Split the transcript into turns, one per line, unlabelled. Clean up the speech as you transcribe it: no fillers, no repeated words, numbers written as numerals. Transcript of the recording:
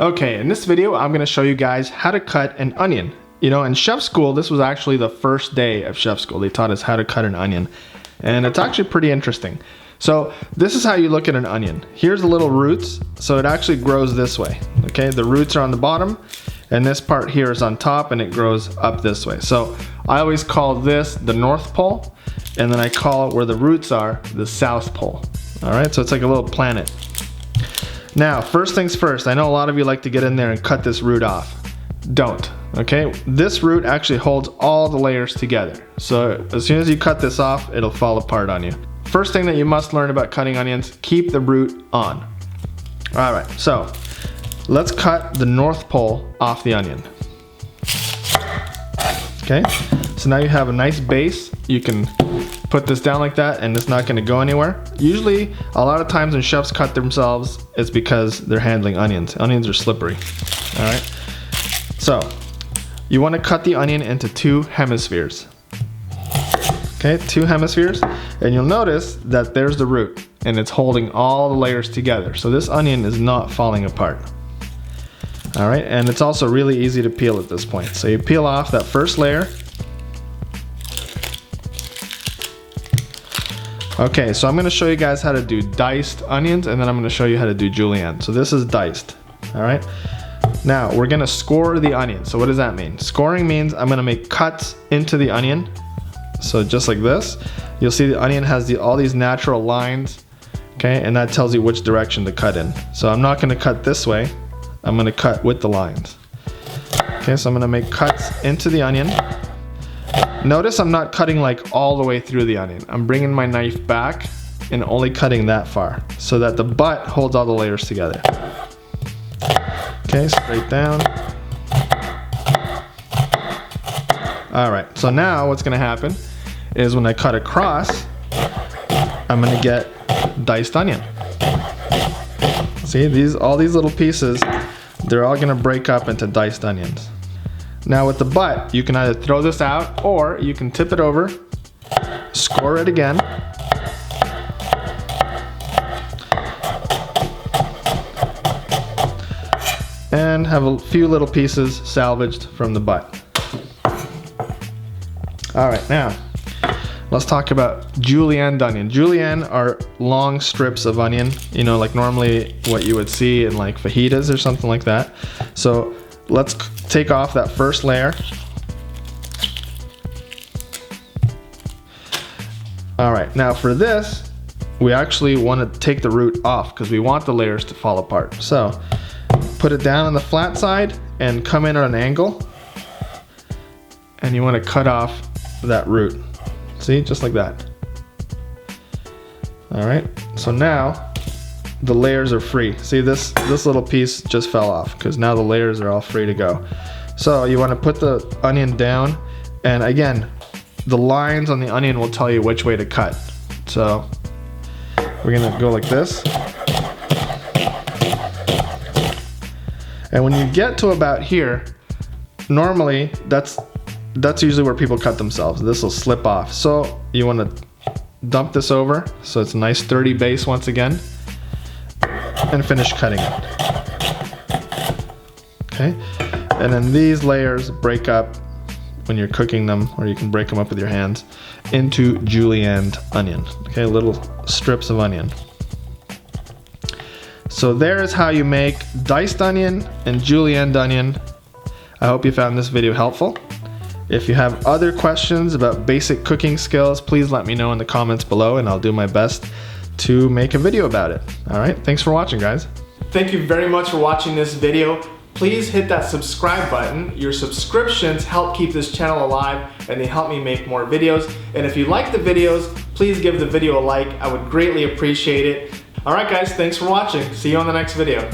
Okay, in this video, I'm gonna show you guys how to cut an onion. You know, in chef school, this was actually the first day of chef school. They taught us how to cut an onion, and it's actually pretty interesting. So this is how you look at an onion. Here's the little roots, so it actually grows this way. Okay, the roots are on the bottom, and this part here is on top, and it grows up this way. So I always call this the North Pole, and then I call it where the roots are the South Pole. All right, so it's like a little planet. Now, first things first, I know a lot of you like to get in there and cut this root off. Don't, okay? This root actually holds all the layers together. So as soon as you cut this off, it'll fall apart on you. First thing that you must learn about cutting onions, keep the root on. All right, so let's cut the North Pole off the onion. Okay, so now you have a nice base. You can put this down like that and it's not gonna go anywhere. Usually, a lot of times when chefs cut themselves, it's because they're handling onions. Onions are slippery, all right? So, you wanna cut the onion into 2 hemispheres. Okay, 2 hemispheres, and you'll notice that there's the root and it's holding all the layers together. So this onion is not falling apart. All right, and it's also really easy to peel at this point. So you peel off that first layer. Okay, so I'm gonna show you guys how to do diced onions, and then I'm gonna show you how to do julienne. So this is diced, all right? Now, we're gonna score the onion. So what does that mean? Scoring means I'm gonna make cuts into the onion. So just like this, you'll see the onion has all these natural lines, okay? And that tells you which direction to cut in. So I'm not gonna cut this way, I'm gonna cut with the lines. Okay, so I'm gonna make cuts into the onion. Notice I'm not cutting like all the way through the onion. I'm bringing my knife back and only cutting that far so that the butt holds all the layers together. Okay, straight down. All right, so now what's gonna happen is when I cut across, I'm gonna get diced onion. See, all these little pieces, they're all gonna break up into diced onions. Now with the butt, you can either throw this out or you can tip it over, score it again, and have a few little pieces salvaged from the butt. All right, now let's talk about julienned onion. Julienne are long strips of onion, you know, like normally what you would see in like fajitas or something like that. So let's take off that first layer. All right, now for this, we actually want to take the root off because we want the layers to fall apart. So put it down on the flat side and come in at an angle. And you want to cut off that root. See, just like that. All right, so now the layers are free. See, this little piece just fell off because now the layers are all free to go. So you want to put the onion down, and again, the lines on the onion will tell you which way to cut. So we're gonna go like this. And when you get to about here, normally that's usually where people cut themselves. This will slip off. So you want to dump this over so it's a nice sturdy base once again, and finish cutting it. Okay, and then these layers break up when you're cooking them, or you can break them up with your hands, into julienned onion. Okay, little strips of onion. So there's how you make diced onion and julienned onion. I hope you found this video helpful. If you have other questions about basic cooking skills, please let me know in the comments below and I'll do my best to make a video about it. All right, thanks for watching, guys. Thank you very much for watching this video. Please hit that subscribe button. Your subscriptions help keep this channel alive and they help me make more videos. And if you like the videos, please give the video a like. I would greatly appreciate it. All right, guys, thanks for watching. See you on the next video.